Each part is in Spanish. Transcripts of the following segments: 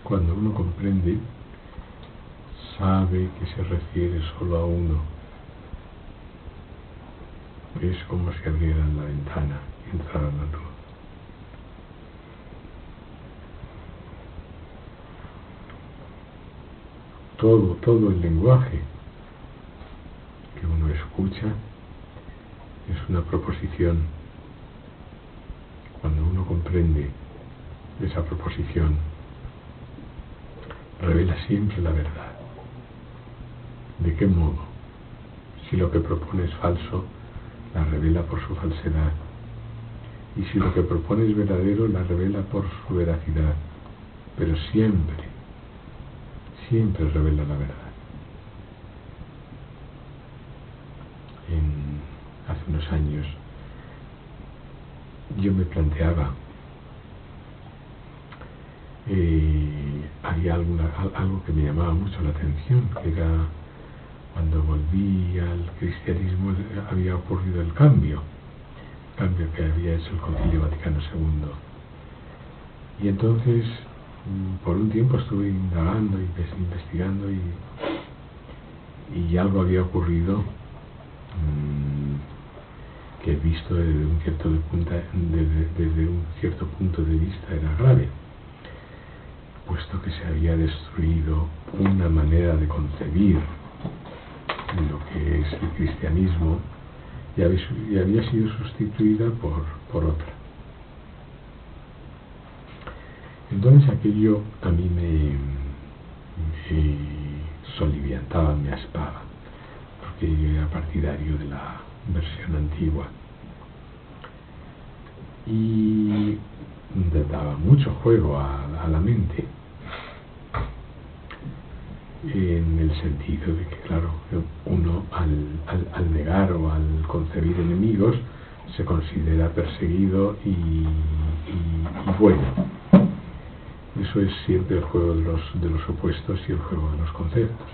Cuando uno comprende, sabe que se refiere solo a uno. Es como si abrieran la ventana y entrara la luz. Todo el lenguaje que uno escucha es una proposición. Cuando uno comprende esa proposición, revela siempre la verdad. ¿De qué modo? Si lo que propone es falso, la revela por su falsedad. Y si lo que propone es verdadero, la revela por su veracidad. Pero siempre revela la verdad. Hace unos años yo me planteaba, había algo que me llamaba mucho la atención, que era cuando volví al cristianismo había ocurrido el cambio que había hecho el Concilio Vaticano II. Y entonces por un tiempo estuve indagando y investigando y algo había ocurrido que visto desde un cierto punto de vista era grave, puesto que se había destruido una manera de concebir lo que es el cristianismo y había sido sustituida por otra. Entonces aquello a mí me soliviantaba, me aspaba, porque yo era partidario de la versión antigua y daba mucho juego a la mente, en el sentido de que, claro, uno al negar o al concebir enemigos se considera perseguido y bueno. Eso es siempre el juego de los opuestos y el juego de los conceptos.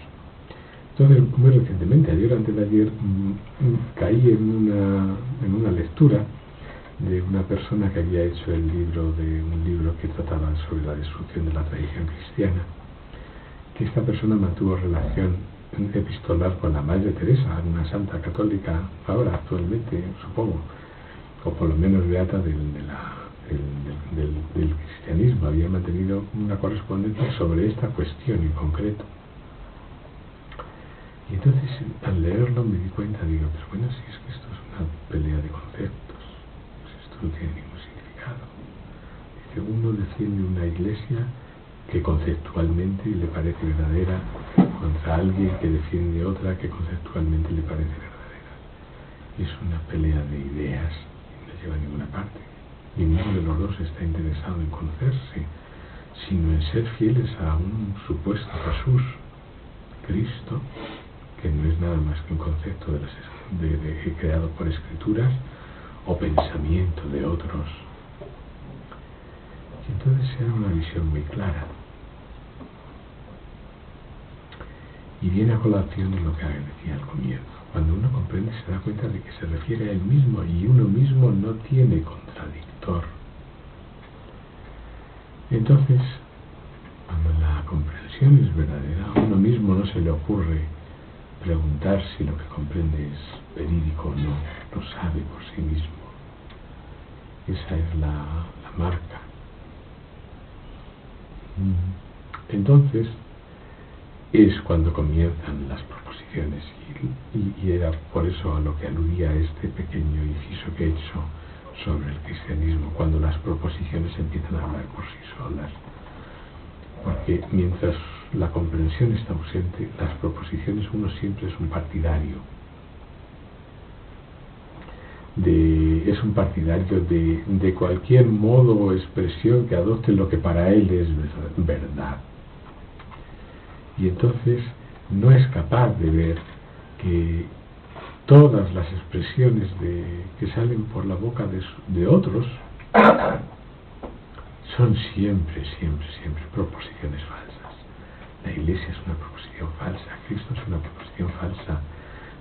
Entonces, muy recientemente, ayer, antes de ayer, caí en una lectura de una persona que había hecho un libro que trataba sobre la destrucción de la tradición cristiana, que esta persona mantuvo relación epistolar con la Madre Teresa, una santa católica ahora, actualmente, supongo, o por lo menos beata del cristianismo. Había mantenido una correspondencia sobre esta cuestión en concreto. Y entonces, al leerlo, me di cuenta, digo, pero bueno, si es que esto es una pelea de conceptos, pues esto no tiene ningún significado. Dice, uno defiende una iglesia que conceptualmente le parece verdadera contra alguien que defiende otra que conceptualmente le parece verdadera. Es una pelea de ideas y no lleva a ninguna parte. Ninguno de los dos está interesado en conocerse, sino en ser fieles a un supuesto Jesús, Cristo, que no es nada más que un concepto creado por escrituras o pensamiento de otros. Y entonces era una visión muy clara. Y viene a colación de lo que decía al comienzo. Cuando uno comprende, se da cuenta de que se refiere a él mismo y uno mismo no tiene contradictor. Entonces, cuando la comprensión es verdadera, a uno mismo no se le ocurre preguntar si lo que comprende es verídico o no, lo sabe por sí mismo. Esa es la marca. Entonces, es cuando comienzan las proposiciones y era por eso a lo que aludía este pequeño inciso que he hecho sobre el cristianismo, cuando las proposiciones empiezan a hablar por sí solas, porque mientras la comprensión está ausente, las proposiciones, uno siempre es un partidario de cualquier modo o expresión que adopte lo que para él es verdad. Y entonces no es capaz de ver que todas las expresiones que salen por la boca de otros son siempre proposiciones falsas. La Iglesia es una proposición falsa, Cristo es una proposición falsa,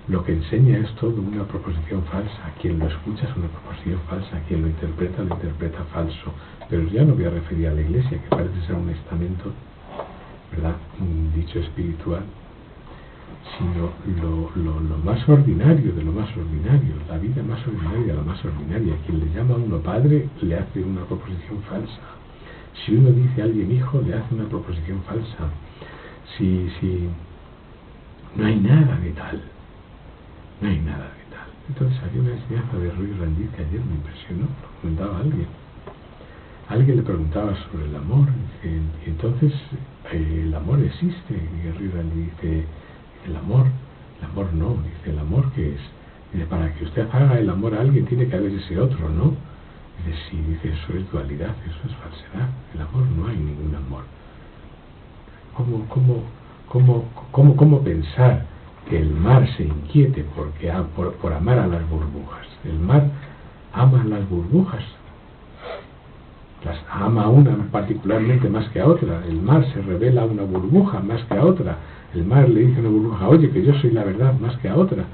lo que enseña es todo una proposición falsa, quien lo escucha es una proposición falsa, quien lo interpreta falso. Pero ya no voy a referir a la Iglesia, que parece ser un estamento ¿verdad?, un dicho espiritual, sino lo más ordinario de lo más ordinario, la vida más ordinaria de lo más ordinaria. Quien le llama a uno padre le hace una proposición falsa. Si uno dice a alguien hijo, le hace una proposición falsa. Si no hay nada de tal, no hay nada de tal. Entonces había una enseñanza de Ruiz Randiz que ayer me impresionó, lo comentaba alguien. Alguien le preguntaba sobre el amor, y entonces el amor existe, y Ruiz Randiz dice, el amor no, dice, ¿el amor qué es? Dice, para que usted haga el amor a alguien tiene que haber ese otro, ¿no? Dice, sí, dice, eso es dualidad, eso es falsedad, el amor no hay ningún amor. ¿Cómo pensar que el mar se inquiete por amar a las burbujas? El mar ama a las burbujas, las ama a una particularmente más que a otra. El mar se revela a una burbuja más que a otra. El mar le dice a una burbuja, oye, que yo soy la verdad más que a otra.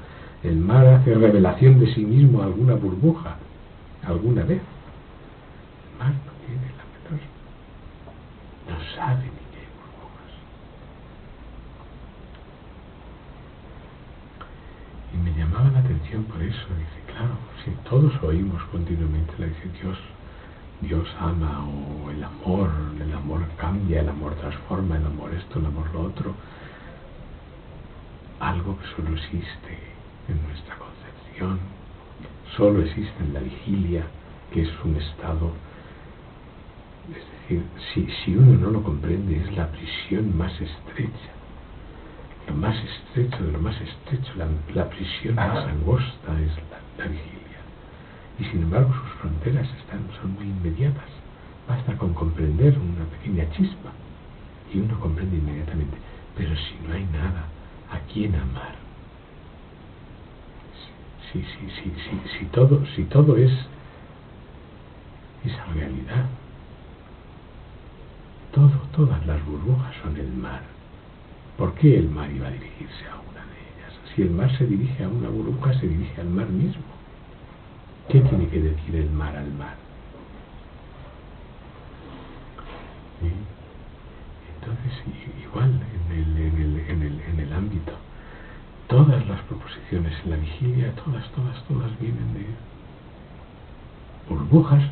El mar hace revelación de sí mismo a alguna burbuja alguna vez. El mar no tiene la menor, no sabe ni qué hay burbujas. Y me llamaba la atención por eso. Dice, claro, si todos oímos continuamente la dice Dios ama, o el amor cambia, el amor transforma, el amor esto, el amor lo otro. Algo que solo existe en nuestra concepción, solo existe en la vigilia, que es un estado, es decir, si uno no lo comprende, es la prisión más estrecha, lo más estrecho de lo más estrecho, la prisión más angosta es la vigilia. Y sin embargo sus fronteras son muy inmediatas. Basta con comprender una pequeña chispa y uno comprende inmediatamente. Pero si no hay nada a quién amar, si todo es esa realidad, todas las burbujas son el mar. ¿Por qué el mar iba a dirigirse a una de ellas? Si el mar se dirige a una burbuja, se dirige al mar mismo. ¿Qué tiene que decir el mar al mar? ¿Sí? Entonces, igual en el ámbito, todas las proposiciones en la vigilia, todas vienen de burbujas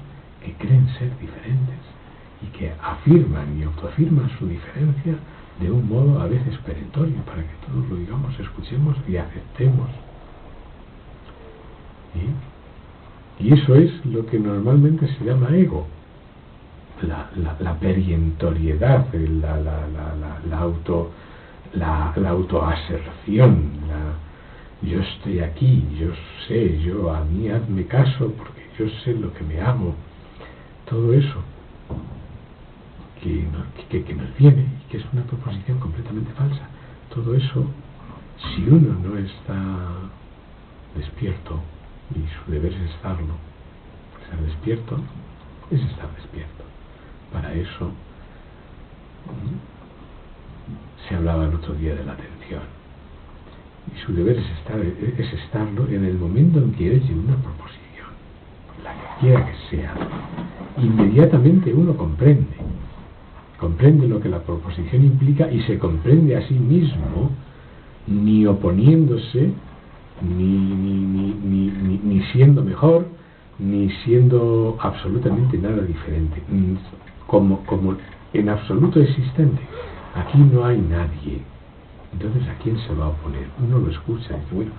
que creen ser diferentes y que afirman y autoafirman su diferencia de un modo a veces perentorio, para que todos lo digamos, escuchemos y aceptemos. ¿Sí? Y eso es lo que normalmente se llama ego, la perentoriedad, la autoaserción, yo estoy aquí, yo sé, a mí hazme caso porque yo sé lo que me hago. Todo eso que nos viene y que es una proposición completamente falsa, todo eso, si uno no está despierto, y su deber es estarlo, estar despierto es estar despierto. Para eso se hablaba el otro día de la atención, y su deber es estarlo en el momento en que oye una proposición, la que quiera que sea. Inmediatamente uno comprende lo que la proposición implica y se comprende a sí mismo, ni oponiéndose, ni siendo mejor, ni siendo absolutamente nada diferente, como en absoluto existente. Aquí no hay nadie. Entonces, ¿a quién se va a oponer? Uno lo escucha y dice, bueno,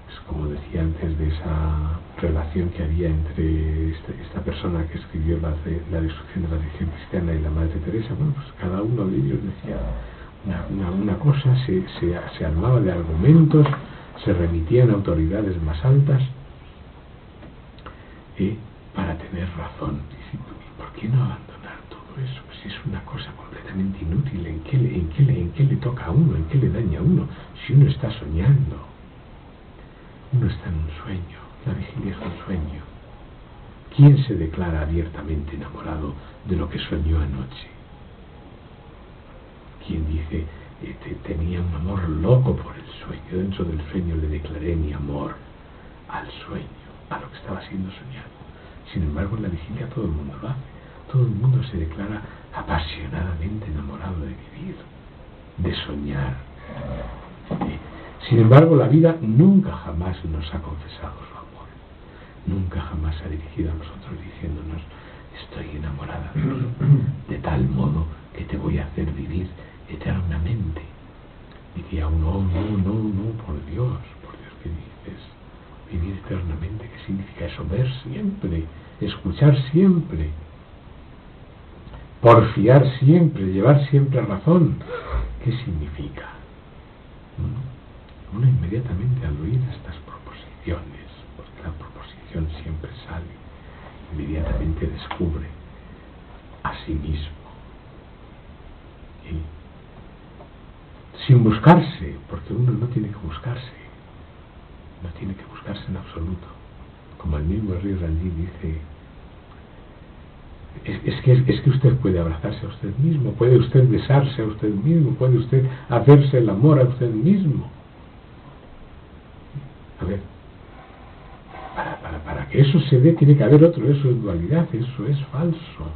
es como decía antes de esa relación que había entre esta persona que escribió la destrucción de la religión cristiana y la Madre Teresa. Bueno, pues cada uno de ellos decía una cosa, se armaba de argumentos, se remitían a autoridades más altas para tener razón. ¿Y por qué no abandonar todo eso? Pues es una cosa completamente inútil. ¿En qué le toca a uno? ¿En qué le daña a uno? Si uno está soñando, uno está en un sueño. La vigilia es un sueño. ¿Quién se declara abiertamente enamorado de lo que soñó anoche? ¿Quién dice, tenía un amor loco por el sueño? Dentro del sueño le declaré mi amor al sueño, a lo que estaba siendo soñado. Sin embargo, en la vigilia todo el mundo lo hace. todo el mundo se declara apasionadamente enamorado de vivir, de soñar. Sin embargo, la vida nunca jamás nos ha confesado su amor. Nunca jamás se ha dirigido a nosotros diciéndonos: estoy enamorada de ti, de tal modo que te voy a hacer vivir eternamente. Diría uno: no, por Dios, ¿qué dices? Vivir eternamente, ¿qué significa eso? Ver siempre, escuchar siempre, porfiar siempre, llevar siempre razón. ¿Qué significa? Uno inmediatamente al oír estas proposiciones, porque la proposición siempre sale, inmediatamente descubre a sí mismo. Sin buscarse, porque uno no tiene que buscarse, no tiene que buscarse en absoluto. Como el mismo Río Ranjit dice, es que usted puede abrazarse a usted mismo, puede usted besarse a usted mismo, puede usted hacerse el amor a usted mismo. A ver, para que eso se dé tiene que haber otro, eso es dualidad, eso es falso,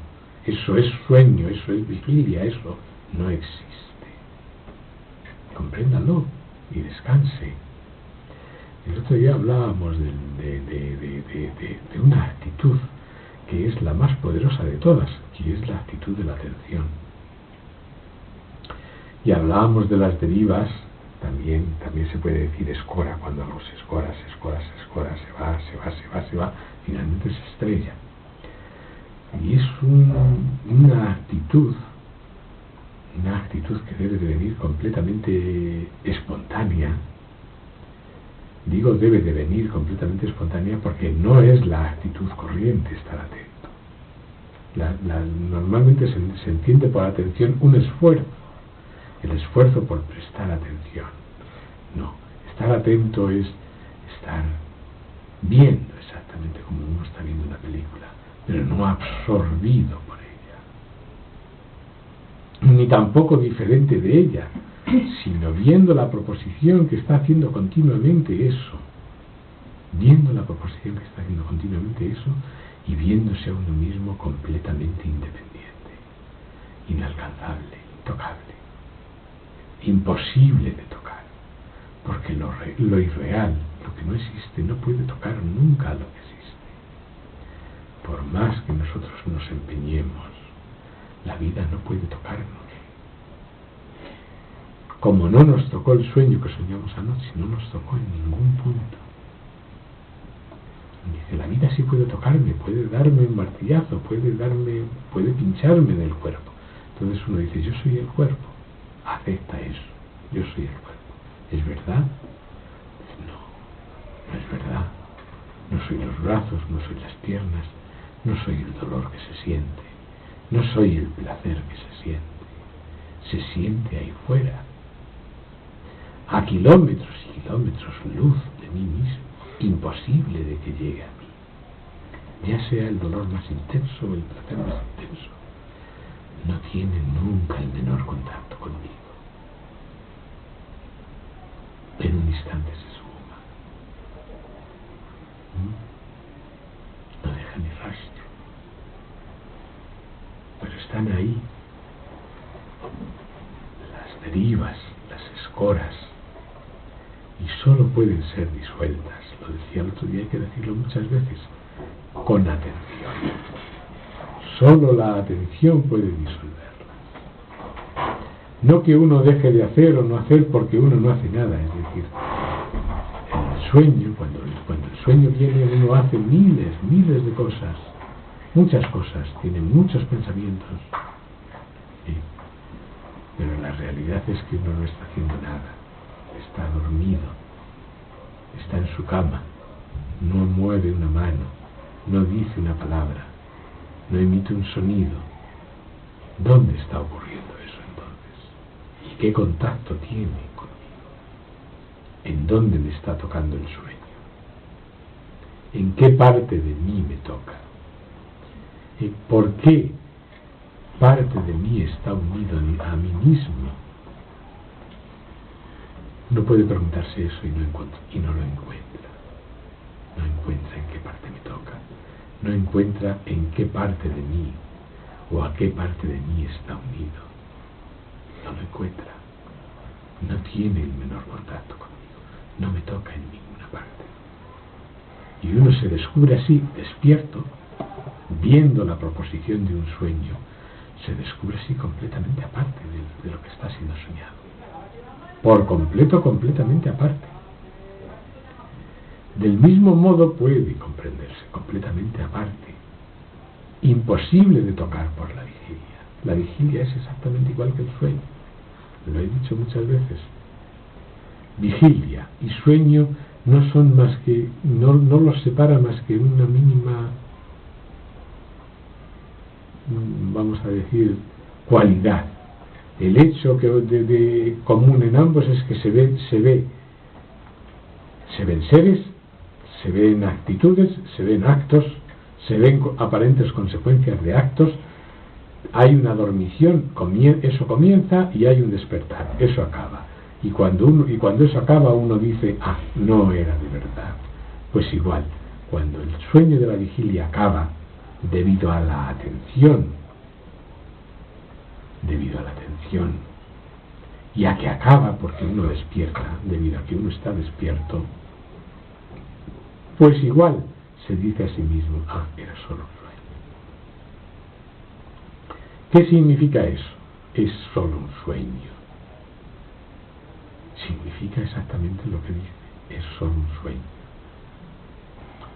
eso es sueño, eso es vigilia, eso no existe. Compréndalo y descanse. El otro día hablábamos de una actitud que es la más poderosa de todas, que es la actitud de la atención. Y hablábamos de las derivas, también se puede decir escora, cuando algo se escora, se va, finalmente se estrella. Y es una actitud que debe de venir completamente espontánea. Digo debe de venir completamente espontánea porque no es la actitud corriente estar atento. Normalmente se entiende por atención un esfuerzo, el esfuerzo por prestar atención. No, estar atento es estar viendo exactamente como uno está viendo una película, pero no absorbido por ella, ni tampoco diferente de ella, sino viendo la proposición que está haciendo continuamente eso, y viéndose a uno mismo completamente independiente, inalcanzable, intocable, imposible de tocar, porque lo irreal, lo que no existe, no puede tocar nunca lo que existe. Por más que nosotros nos empeñemos, la vida no puede tocarnos. Como no nos tocó el sueño que soñamos anoche, no nos tocó en ningún punto. Dice, la vida sí puede tocarme, puede darme un martillazo, puede pincharme en el cuerpo. Entonces uno dice, yo soy el cuerpo, acepta eso, yo soy el cuerpo. ¿Es verdad? No es verdad. No soy los brazos, no soy las piernas, no soy el dolor que se siente, no soy el placer que se siente ahí fuera, a kilómetros y kilómetros luz de mí mismo, imposible de que llegue a mí, ya sea el dolor más intenso o el placer más intenso, no tiene nunca el menor contacto conmigo. En un instante se esfuma, no deja ni rastro, pero están ahí las derivas, las escoras, y solo pueden ser disueltas, lo decía el otro día, hay que decirlo muchas veces, con atención. Solo la atención puede disolverlas. No que uno deje de hacer o no hacer porque uno no hace nada, es decir, el sueño, cuando el sueño viene, uno hace miles de cosas, muchas cosas, tiene muchos pensamientos, ¿sí? Pero la realidad es que uno no está haciendo nada, está dormido, está en su cama, no mueve una mano, no dice una palabra, no emite un sonido. ¿Dónde está ocurriendo eso entonces? ¿Y qué contacto tiene conmigo? ¿En dónde me está tocando el sueño? ¿En qué parte de mí me toca? ¿Y por qué parte de mí está unido a mí mismo? Uno puede preguntarse eso y no lo encuentra. No encuentra en qué parte me toca. No encuentra en qué parte de mí ¿O a qué parte de mí está unido? No lo encuentra. No tiene el menor contacto conmigo. No me toca en ninguna parte. Y uno se descubre así, despierto, viendo la proposición de un sueño, se descubre así completamente aparte de lo que está siendo soñado. Por completo, completamente aparte. Del mismo modo puede comprenderse completamente aparte. Imposible de tocar por la vigilia. La vigilia es exactamente igual que el sueño. Lo he dicho muchas veces. Vigilia y sueño no son más que, no los separa más que una mínima, vamos a decir, cualidad. El hecho que de común en ambos es que se ven seres, se ven actitudes, se ven actos, se ven aparentes consecuencias de actos. Hay una dormición, eso comienza, y hay un despertar, eso acaba. Y cuando eso acaba, uno dice, no era de verdad. Pues igual, cuando el sueño de la vigilia acaba, debido a la atención, y a que acaba porque uno despierta, debido a que uno está despierto, pues igual se dice a sí mismo, era solo un sueño. ¿Qué significa eso? Es solo un sueño. Significa exactamente lo que dice, es solo un sueño.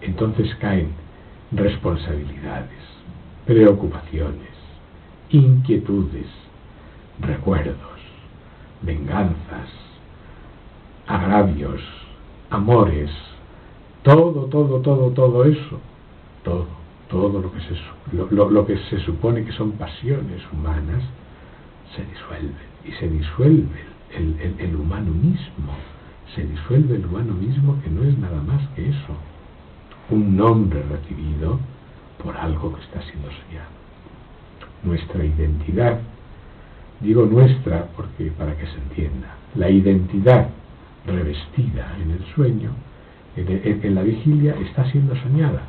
Entonces caen responsabilidades, preocupaciones, inquietudes, recuerdos, venganzas, agravios, amores, todo eso, todo lo que se supone que son pasiones humanas, se disuelve, y se disuelve el humano mismo, que no es nada más que eso, un nombre recibido por algo que está siendo soñado. Nuestra identidad, digo nuestra porque para que se entienda, la identidad revestida en el sueño, en la vigilia, está siendo soñada.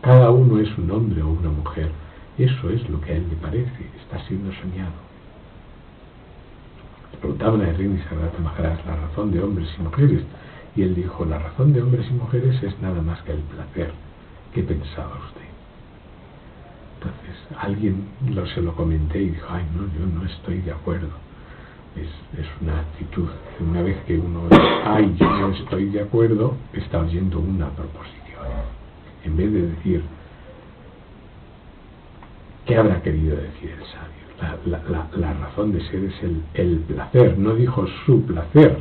Cada uno es un hombre o una mujer, eso es lo que a él le parece, está siendo soñado. Preguntaban a Rini Sagrada Maharaj la razón de hombres y mujeres, y él dijo, la razón de hombres y mujeres es nada más que el placer. ¿Qué pensaba usted? Entonces alguien se lo comenté y dijo, yo no estoy de acuerdo. Es una actitud. Una vez que uno yo no estoy de acuerdo, está oyendo una proposición. En vez de decir, ¿qué habrá querido decir el sabio? La razón de ser es el placer. No dijo su placer,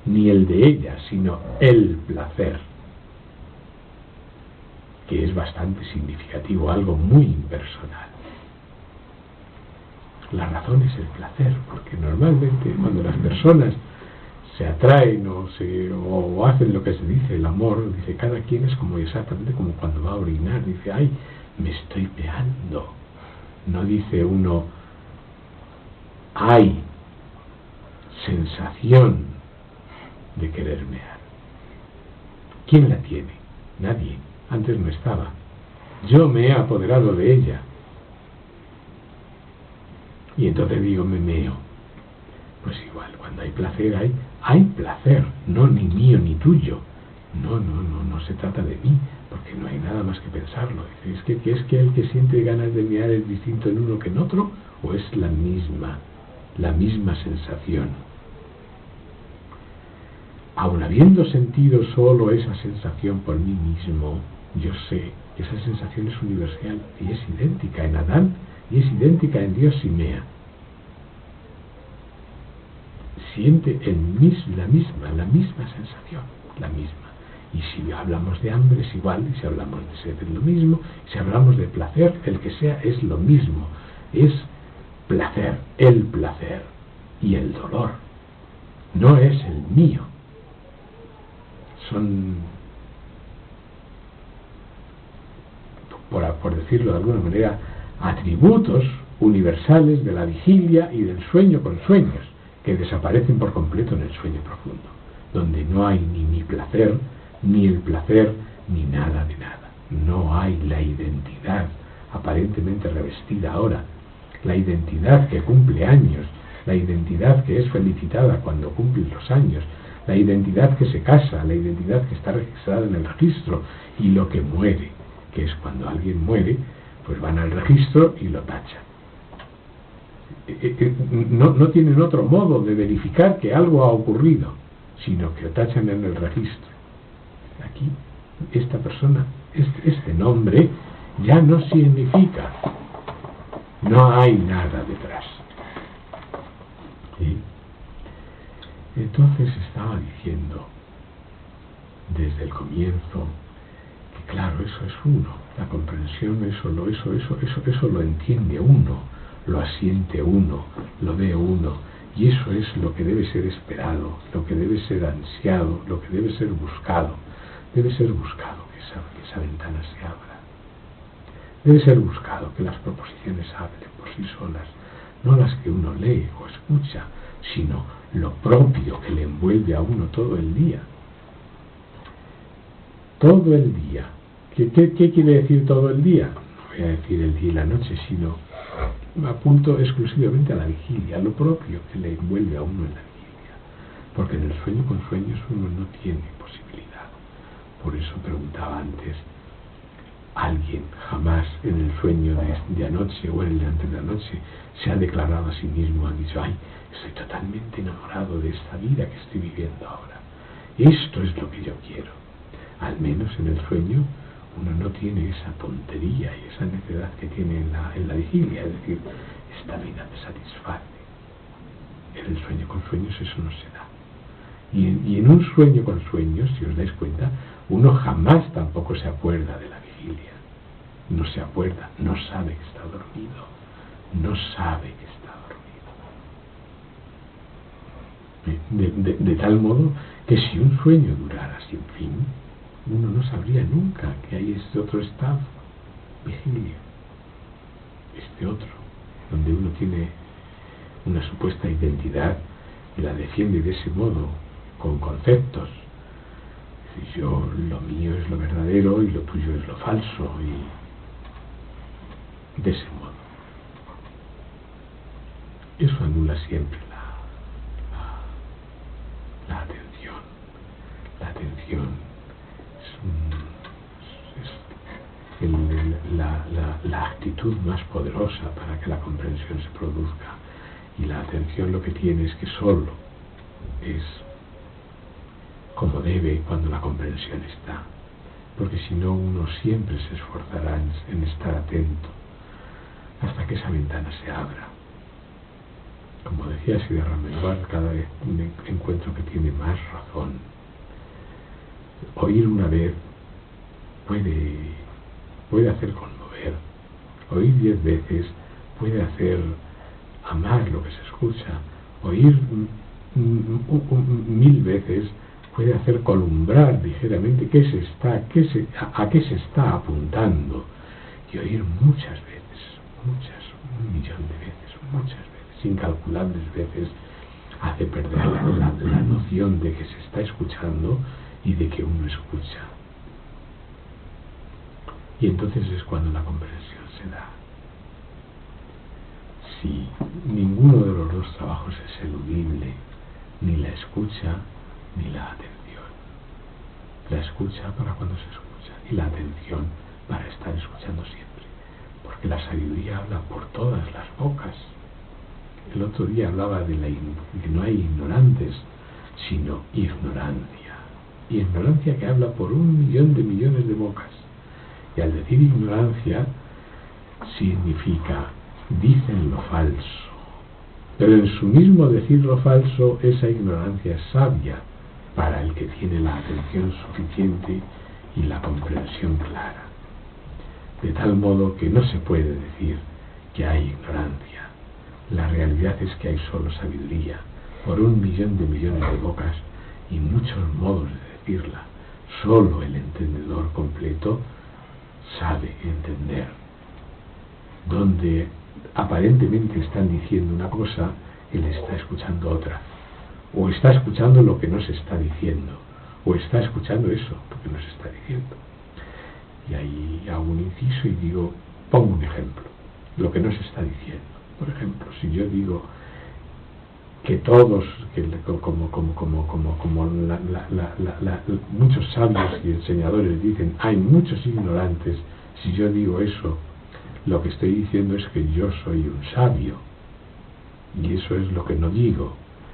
ni el de ella, sino el placer, que es bastante significativo, algo muy impersonal. La razón es el placer, porque normalmente cuando las personas se atraen o hacen lo que se dice el amor, dice, cada quien es como exactamente como cuando va a orinar, dice, me estoy peando. No dice uno, hay sensación de querer mear. ¿Quién la tiene? Nadie. Antes no estaba. Yo me he apoderado de ella. Y entonces digo, me meo. Pues igual, cuando hay placer, hay placer, no ni mío ni tuyo. No se trata de mí, porque no hay nada más que pensarlo. ¿Es que el que siente ganas de mear es distinto en uno que en otro? ¿O es la misma sensación? Aun habiendo sentido solo esa sensación por mí mismo, yo sé que esa sensación es universal y es idéntica en Adán y es idéntica en Dios y Mea. Siente la misma sensación, la misma. Y si hablamos de hambre es igual, y si hablamos de sed es lo mismo, y si hablamos de placer, el que sea es lo mismo. Es placer, el placer y el dolor. No es el mío. Son, por decirlo de alguna manera, atributos universales de la vigilia y del sueño con sueños, que desaparecen por completo en el sueño profundo, donde no hay ni mi placer, ni el placer, ni nada de nada. No hay la identidad aparentemente revestida ahora la identidad que cumple años, la identidad que es felicitada cuando cumple los años, la identidad que se casa, la identidad que está registrada en el registro, y lo que muere, que es cuando alguien muere, pues van al registro y lo tachan. No tienen otro modo de verificar que algo ha ocurrido, sino que lo tachan en el registro. Aquí, esta persona, este nombre, ya no significa, no hay nada detrás. ¿Sí? Entonces estaba diciendo desde el comienzo que claro, eso es uno, la comprensión, eso lo entiende uno, lo asiente uno, lo ve uno, y eso es lo que debe ser esperado, lo que debe ser ansiado, lo que debe ser buscado. Debe ser buscado que esa ventana se abra. Debe ser buscado que las proposiciones hablen por sí solas, no las que uno lee o escucha, sino lo propio que le envuelve a uno todo el día. Todo el día. ¿Qué quiere decir todo el día? No voy a decir el día y la noche, sino me apunto exclusivamente a la vigilia, a lo propio que le envuelve a uno en la vigilia. Porque en el sueño con sueños uno no tiene posibilidad. Por eso preguntaba antes, ¿alguien jamás en el sueño de anoche o en el de antes de anoche se ha declarado a sí mismo, ha dicho, ay, estoy totalmente enamorado de esta vida que estoy viviendo ahora? Esto es lo que yo quiero. Al menos en el sueño uno no tiene esa tontería y esa necedad que tiene en la vigilia, es decir, esta vida me satisface. En el sueño con sueños eso no se da. Y en un sueño con sueños, si os dais cuenta, uno jamás tampoco se acuerda de la vigilia. No se acuerda, no sabe que está dormido. No sabe que está dormido. De tal modo que si un sueño durara sin fin, uno no sabría nunca que hay este otro estado, vigilia. Este otro, donde uno tiene una supuesta identidad y la defiende de ese modo, con conceptos. Yo, lo mío es lo verdadero y lo tuyo es lo falso, y de ese modo. Eso anula siempre la atención. La atención es la actitud más poderosa para que la comprensión se produzca. Y la atención lo que tiene es que solo es como debe cuando la comprensión está, porque si no uno siempre se esforzará en estar atento hasta que esa ventana se abra. Como decía Siddha Rameswar, cada vez encuentro que tiene más razón. Oír una vez puede hacer conmover, oír 10 veces puede hacer amar lo que se escucha, oír 1000 veces puede hacer columbrar ligeramente a qué se está apuntando, y oír muchas veces, un millón de veces, muchas veces, incalculables veces, hace perder la noción de que se está escuchando y de que uno escucha. Y entonces es cuando la comprensión se da. Si ninguno de los dos trabajos es eludible, ni la escucha ni la atención. La escucha para cuando se escucha y la atención para estar escuchando siempre, porque la sabiduría habla por todas las bocas. El otro día hablaba de que no hay ignorantes, sino ignorancia que habla por 1.000.000 de millones de bocas. Y al decir ignorancia significa dicen lo falso, pero en su mismo decir lo falso, esa ignorancia es sabia para el que tiene la atención suficiente y la comprensión clara. De tal modo que no se puede decir que hay ignorancia. La realidad es que hay solo sabiduría, por 1.000.000 de millones de bocas y muchos modos de decirla. Solo el entendedor completo sabe entender. Donde aparentemente están diciendo una cosa, él está escuchando otra. O está escuchando lo que no se está diciendo, o está escuchando eso, lo que no se está diciendo. Y ahí hago un inciso y digo, pongo un ejemplo, lo que no se está diciendo. yo digo que todos, muchos sabios y enseñadores dicen, hay muchos ignorantes, si yo digo eso, lo que estoy diciendo es que yo soy un sabio, y eso es lo que no digo,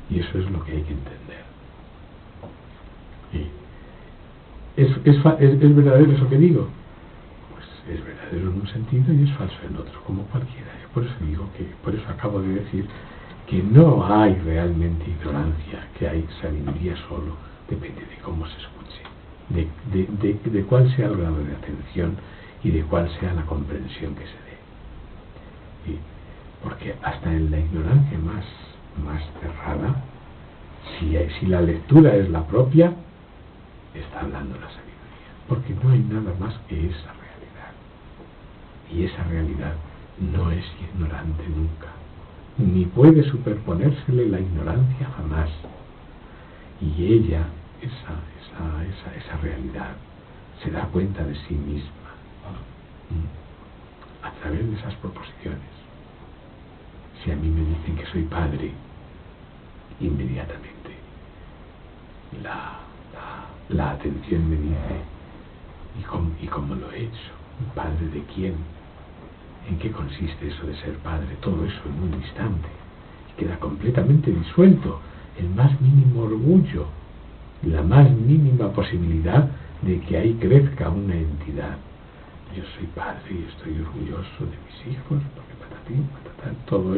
y eso es lo que hay que entender. ¿Es verdadero eso que digo? Pues es verdadero en un sentido y es falso en otro, como cualquiera. Por eso digo que, por eso acabo de decir que no hay realmente ignorancia, que hay sabiduría solo, depende de cómo se escuche, de cuál sea el grado de atención y de cuál sea la comprensión que se dé. Porque hasta en la ignorancia más cerrada, si la lectura es la propia, está hablando la sabiduría, porque no hay nada más que esa realidad, y esa realidad no es ignorante nunca, ni puede superponérsele la ignorancia jamás, y ella, esa realidad, se da cuenta de sí misma a través de esas proposiciones. Si a mí me dicen que soy padre, inmediatamente la atención me dice, ¿y cómo lo he hecho? ¿Padre de quién? ¿En qué consiste eso de ser padre? Todo eso en un instante. Y queda completamente disuelto el más mínimo orgullo, la más mínima posibilidad de que ahí crezca una entidad. Yo soy padre y estoy orgulloso de mis hijos, porque patatín, patatán, todo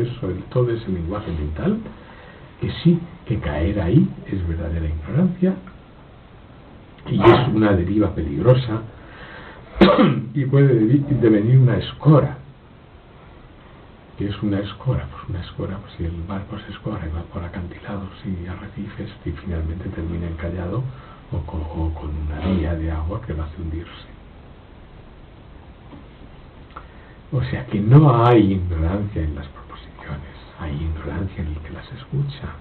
ese lenguaje mental, que sí, que caer ahí es verdadera ignorancia, y es una deriva peligrosa, y puede devenir una escora. ¿Qué es una escora? Pues una escora, pues si el barco se escora y va por acantilados y arrecifes y finalmente termina encallado o con una vía de agua que lo hace hundirse. O sea que no hay ignorancia en las proposiciones, hay ignorancia en el que las escucha,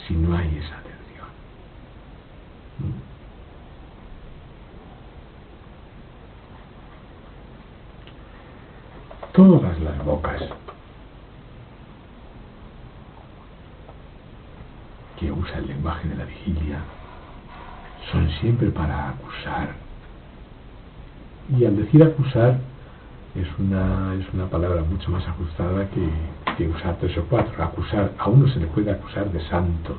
si no hay esa atención. Todas las bocas que usa el lenguaje de la vigilia son siempre para acusar. Y al decir acusar es una palabra mucho más ajustada que usar 3 o 4. Acusar, a uno se le puede acusar de santo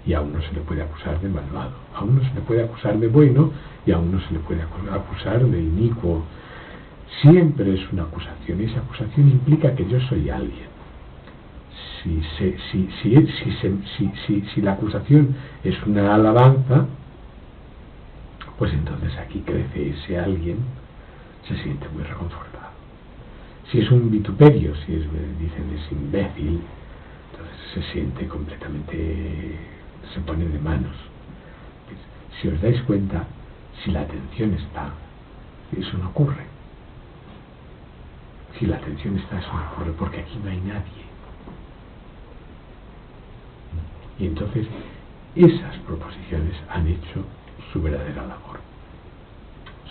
y a uno se le puede acusar de malvado. A uno se le puede acusar de bueno y a uno se le puede acusar de inicuo. Siempre es una acusación, y esa acusación implica que yo soy alguien. Si la acusación es una alabanza, pues entonces aquí crece ese alguien, se siente muy reconfortado. Si es un vituperio, dicen es imbécil, entonces se siente completamente, se pone de manos. Si os dais cuenta, si la atención está, eso no ocurre. Si la atención está, eso no ocurre, porque aquí no hay nadie. Y entonces esas proposiciones han hecho su verdadera labor.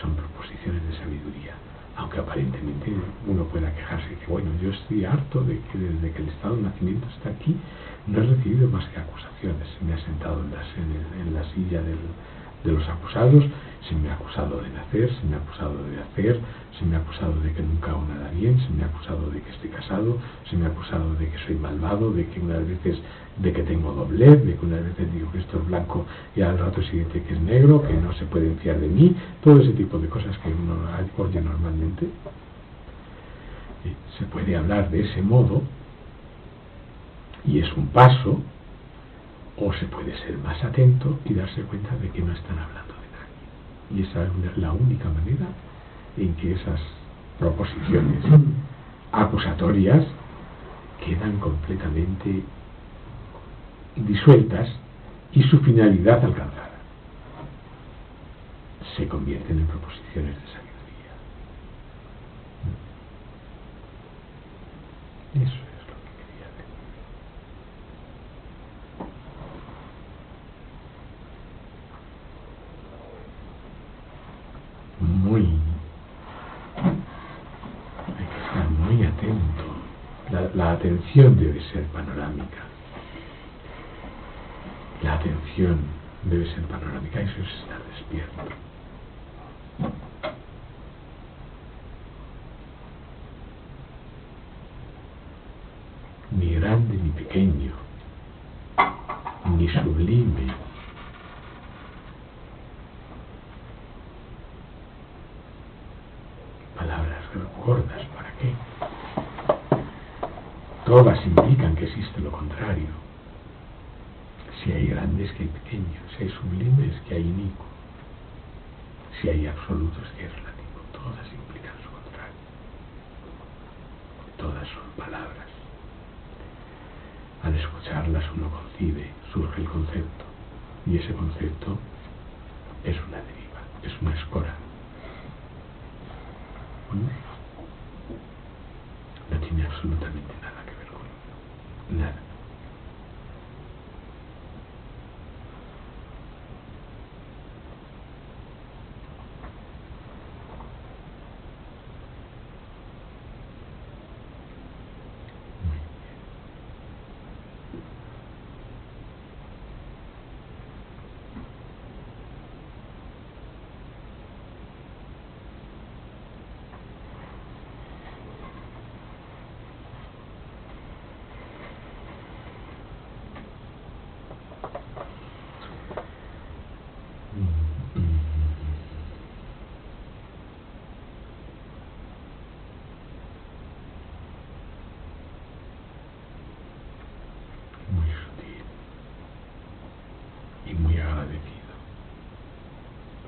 Son proposiciones de sabiduría, aunque aparentemente uno pueda quejarse y que bueno, yo estoy harto de que desde que el estado de nacimiento está aquí no he recibido más que acusaciones. Se me ha sentado en la silla de los acusados, se me ha acusado de nacer, se me ha acusado de hacer, se me ha acusado de que nunca hago nada bien, se me ha acusado de que estoy casado, se me ha acusado de que soy malvado, de que unas veces de que tengo doblez, de que unas veces digo que esto es blanco y al rato siguiente que es negro, que no se pueden fiar de mí, todo ese tipo de cosas que uno oye normalmente. Se puede hablar de ese modo y es un paso, o se puede ser más atento y darse cuenta de que no están hablando de nadie. Y esa es la única manera en que esas proposiciones acusatorias quedan completamente disueltas y su finalidad alcanzada. Se convierten en proposiciones de sabiduría. Eso es lo que quería decir. Hay que estar muy atento. la atención debe ser panorámica. La atención debe ser panorámica, eso es estar despierto. Ni grande ni pequeño, ni sublime, palabras gordas, ¿para qué? Todas implican que existe lo contrario. Si hay grandes, que hay pequeños. Si hay sublimes, que hay inicuo. Si hay absolutos, que es relativo. Todas implican lo contrario. Todas son palabras. Al escucharlas uno concibe, surge el concepto. Y ese concepto es una deriva, es una escora. No tiene absolutamente nada que ver con nada.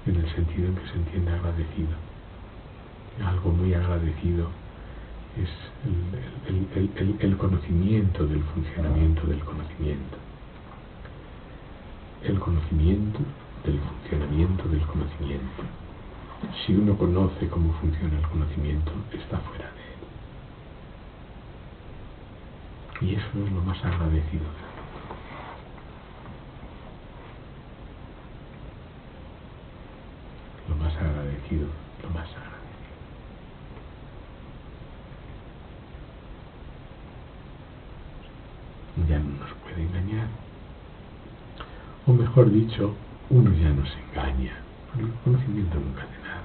En el sentido en que se entiende agradecido. Algo muy agradecido es el conocimiento del funcionamiento del conocimiento. El conocimiento del funcionamiento del conocimiento. Si uno conoce cómo funciona el conocimiento, está fuera de él. Y eso es lo más agradecido de la lo más agradecido. Ya no nos puede engañar. O mejor dicho, uno ya no se engaña. El conocimiento nunca hace nada.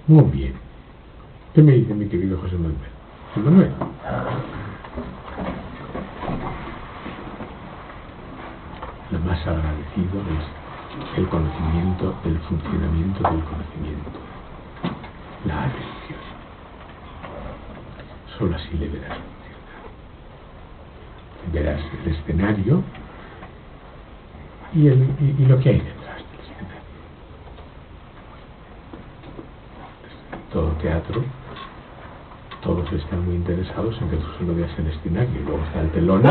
Muy bien. ¿Qué me dice mi querido José Manuel? José Manuel. Lo más agradecido es el conocimiento, el funcionamiento del conocimiento. La atención. Solo así le verás funcionar. Verás el escenario y lo que hay detrás del escenario. Todo teatro, todos están muy interesados en que tú solo veas el escenario. Luego está el telón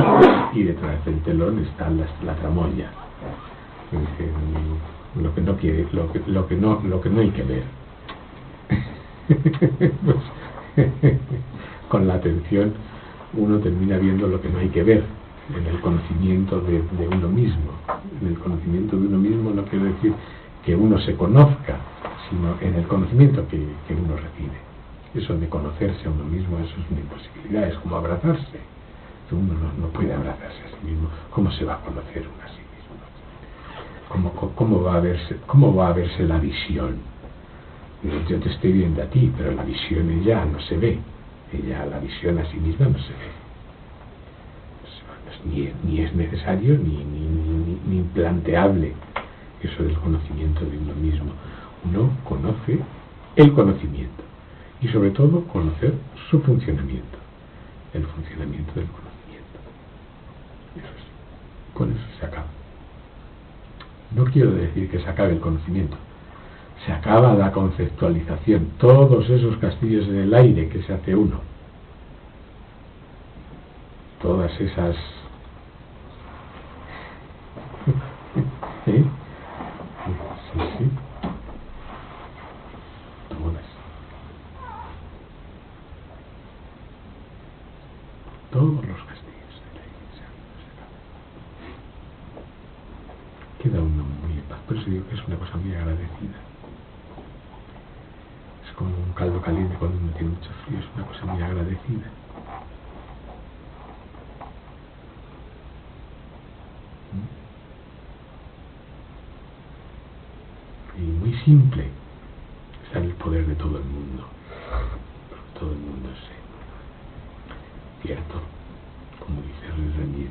y detrás del telón está la tramoya. Lo que no quiere, lo que no hay que ver. Pues, con la atención uno termina viendo lo que no hay que ver en el conocimiento de uno mismo. En el conocimiento de uno mismo no quiero decir que uno se conozca, sino en el conocimiento que uno recibe. Eso de conocerse a uno mismo, eso es una imposibilidad, es como abrazarse. Uno no puede abrazarse a sí mismo. ¿Cómo se va a conocer uno a sí mismo? ¿Cómo va a verse la visión? Yo te estoy viendo a ti, pero la visión ella no se ve. La visión a sí misma no se ve. Ni es necesario ni planteable eso del conocimiento de uno mismo. Uno conoce el conocimiento y sobre todo conocer su funcionamiento, el funcionamiento del conocimiento. Eso sí, con eso se acaba. No quiero decir que se acabe el conocimiento. Se acaba la conceptualización, todos esos castillos en el aire que se hace uno, todas esas ¿sí? Sí, todos los castillos en el aire se acaba. Queda uno muy en paz, por eso digo que es una cosa muy agradecida. caliente, cuando uno tiene mucho frío, es una cosa muy agradecida. Y muy simple. Está en el poder de todo el mundo. Todo el mundo es cierto, como dice Rendir.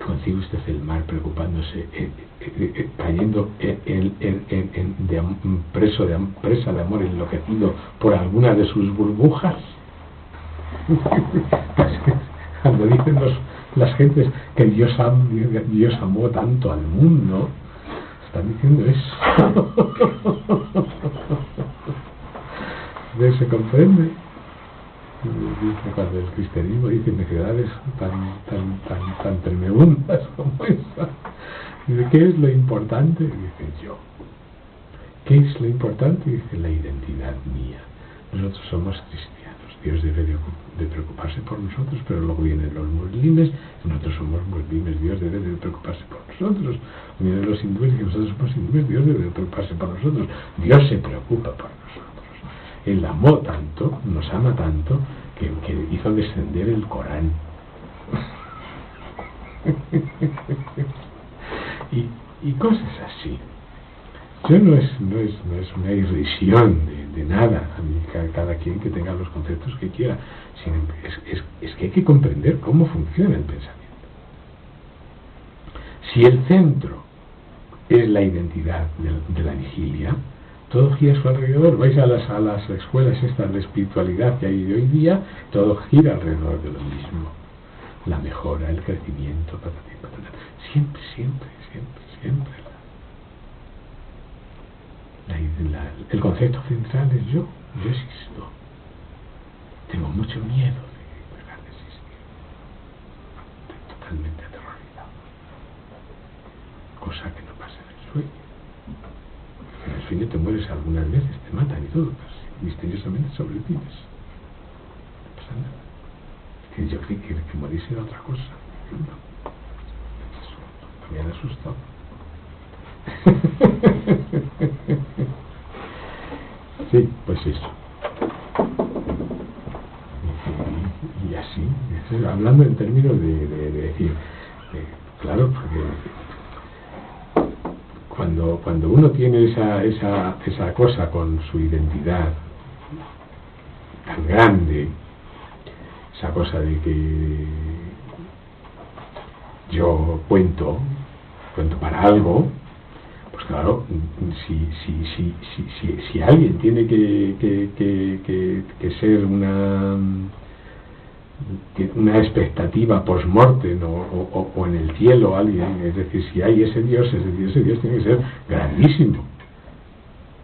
Consigue usted el mar preocupándose, cayendo presa de amor enloquecido por alguna de sus burbujas. Cuando dicen las gentes que Dios amó tanto al mundo, están diciendo eso. ¿Se comprende? Dice, cuando el cristianismo dice necedades tan tremebundas como esa, dice, ¿qué es lo importante? Dice, yo. ¿Qué es lo importante? Dice, la identidad mía. Nosotros somos cristianos. Dios debe de preocuparse por nosotros, pero luego vienen los muslimes, nosotros somos muslimes, Dios debe de preocuparse por nosotros. Vienen los hindúes, y nosotros somos hindúes, Dios debe de preocuparse por nosotros. Dios se preocupa por nosotros. Él amó tanto, nos ama tanto, que hizo descender el Corán. y cosas así. Yo no es una irrisión de nada, a mí, cada quien que tenga los conceptos que quiera, sino es que hay que comprender cómo funciona el pensamiento. Si el centro es la identidad de la vigilia, todo gira a su alrededor. Vais a las escuelas estas de espiritualidad que hay de hoy día, todo gira alrededor de lo mismo. La mejora, el crecimiento, patatí. Siempre. El concepto central es yo existo. Tengo mucho miedo de dejar de existir. Estoy totalmente aterrorizado. Cosa que no pasa en el sueño. En el sueño te mueres algunas veces, te matan y todo, pero misteriosamente sobrevives. No pasa nada. Yo creí que morirse era otra cosa. No. Me han asustado. Sí, pues eso. Y así, hablando en términos de decir, claro, porque cuando uno tiene esa cosa con su identidad tan grande, esa cosa de que yo cuento para algo, pues claro, si alguien tiene que ser una expectativa post-mortem o en el cielo alguien, es decir, si hay ese Dios tiene que ser grandísimo,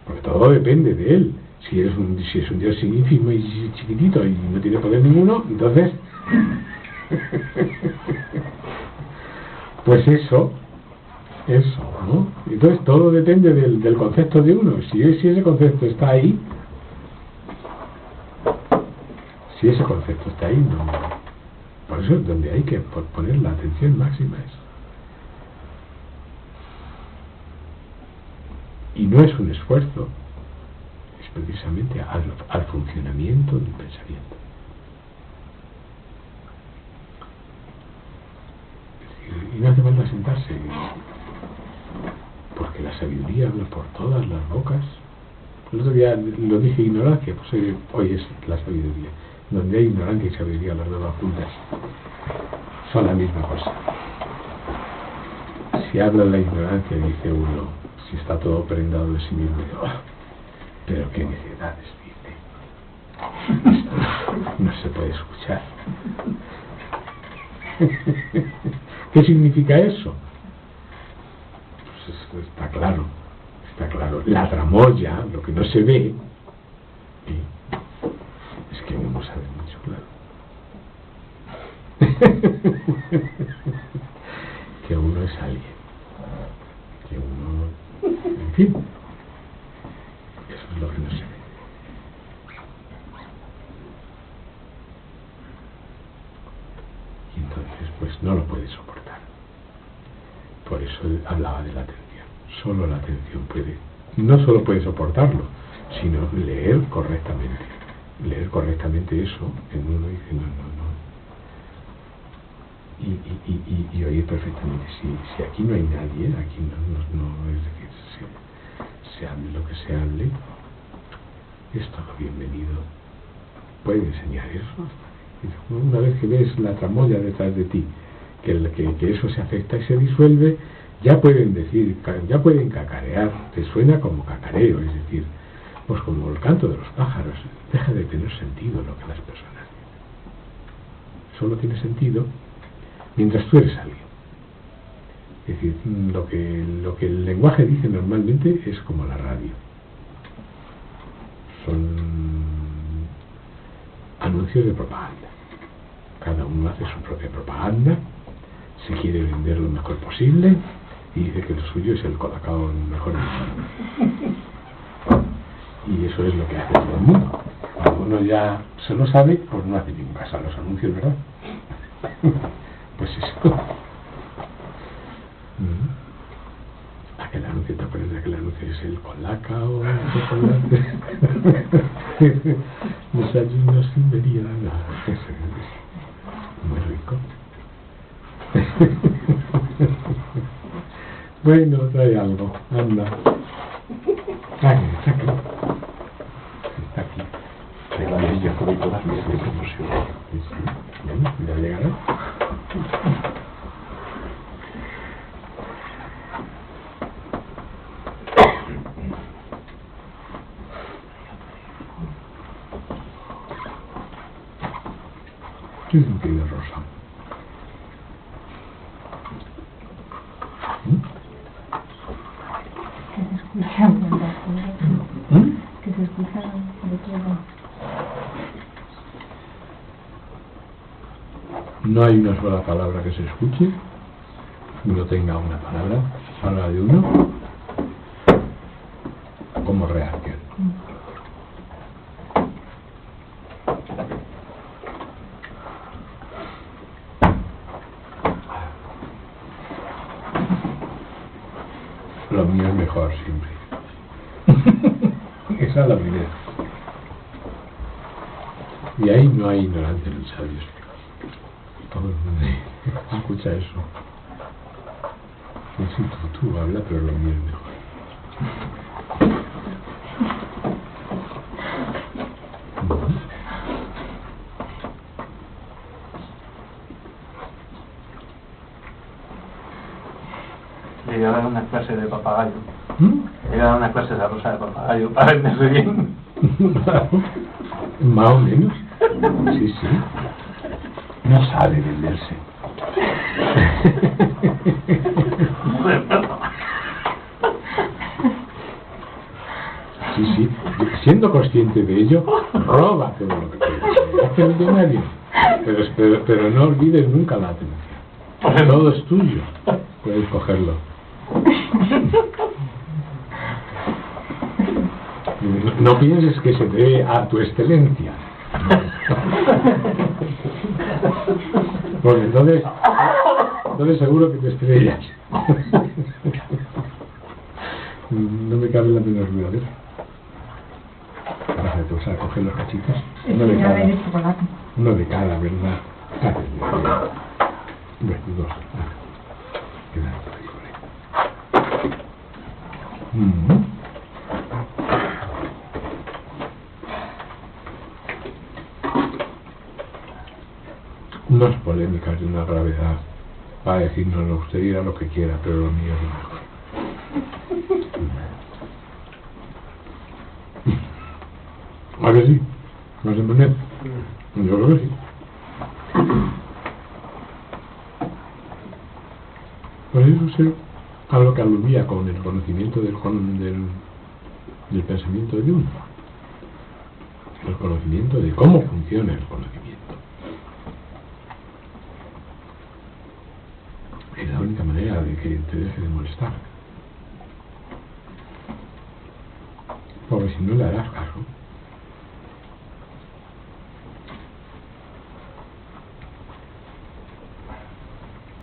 porque todo depende de él. Si es un Dios ínfimo y chiquitito y no tiene poder ninguno, entonces pues eso, ¿no? Entonces todo depende del concepto de uno. Si ese concepto está ahí, no. Por eso es donde hay que poner la atención máxima eso. Y no es un esfuerzo, es precisamente al funcionamiento del pensamiento. Y no hace falta sentarse, porque la sabiduría habla por todas las bocas. El otro día lo dije, ignorancia, pues hoy es la sabiduría. Donde hay ignorancia y sabiduría, las dos van juntas, son la misma cosa. Si habla la ignorancia, dice uno, si está todo prendado de sí mismo, digo, pero qué necedades, dice. Esto no se puede escuchar. ¿Qué significa eso? Pues está claro. La tramoya, lo que no se ve, es que uno sabe mucho, claro. Que uno es alguien. Que uno... En fin. Eso es lo que no se ve. Y entonces, pues no lo puede soportar. Por eso hablaba de la atención. Solo la atención puede. No solo puede soportarlo, sino leer correctamente. Leer correctamente eso en uno dice no. Y oír perfectamente. Si aquí no hay nadie, aquí no es decir, se hable lo que se hable, es todo bienvenido. Puede enseñar eso. Una vez que ves la tramoya detrás de ti, que eso se afecta y se disuelve, ya pueden decir, ya pueden cacarear, te suena como cacareo, es decir, pues como el canto de los pájaros, deja de tener sentido lo que las personas dicen. Solo tiene sentido mientras tú eres alguien. Es decir, lo que el lenguaje dice normalmente es como la radio. Son anuncios de propaganda. Cada uno hace su propia propaganda, se quiere vender lo mejor posible y dice que lo suyo es el colacao mejor hecho. Y eso es lo que hace todo el mundo. Cuando uno ya se lo sabe, pues no hace ningún caso a los anuncios, ¿verdad? Pues eso. Aquel anuncio, ¿te acuerdas de aquel anuncio? Es el colacao, el chocolate. Desayuno sin merienda. Muy rico. Bueno, trae algo. Anda. Está aquí. Ya comí todas mis proporciones. Sí. Bueno, ya llegará. ¿Qué es lo que de Rosa? Que se escucha de todo. No hay una sola palabra que se escuche, no tenga una palabra, salga de uno como reacción. Lo mío es mejor siempre. Esa es la primera. Y ahí no hay ignorancia en los sabios. Todo el mundo escucha eso. Y si tú habla, pero lo mío es mejor. Llegué a dar una clase de papagayo. Llegué a dar una clase de rosa de papagayo para venderse bien. Más o menos. Sí. No sabe venderse. Sí. Siendo consciente de ello, roba todo lo que quieras. Hace millonario. Pero no olvides nunca la atención. Todo es tuyo. Puedes cogerlo. No pienses que se debe a tu excelencia. Porque entonces seguro que te estrellas. No me cabe la menor duda de eso. Ahora te vas a coger los cachitos. Uno de cada, ¿verdad? Bueno, dos. Queda por ahí. Unas polémicas de una gravedad para decirnos lo usted dirá lo que quiera, pero lo mío es lo mejor. ¿A que sí? ¿No se pone? Yo creo que sí. Pues eso es a lo que aludía con el conocimiento del pensamiento de uno. El conocimiento de cómo funciona el conocimiento. Es la única manera de que te deje de molestar. Porque si no le harás caso.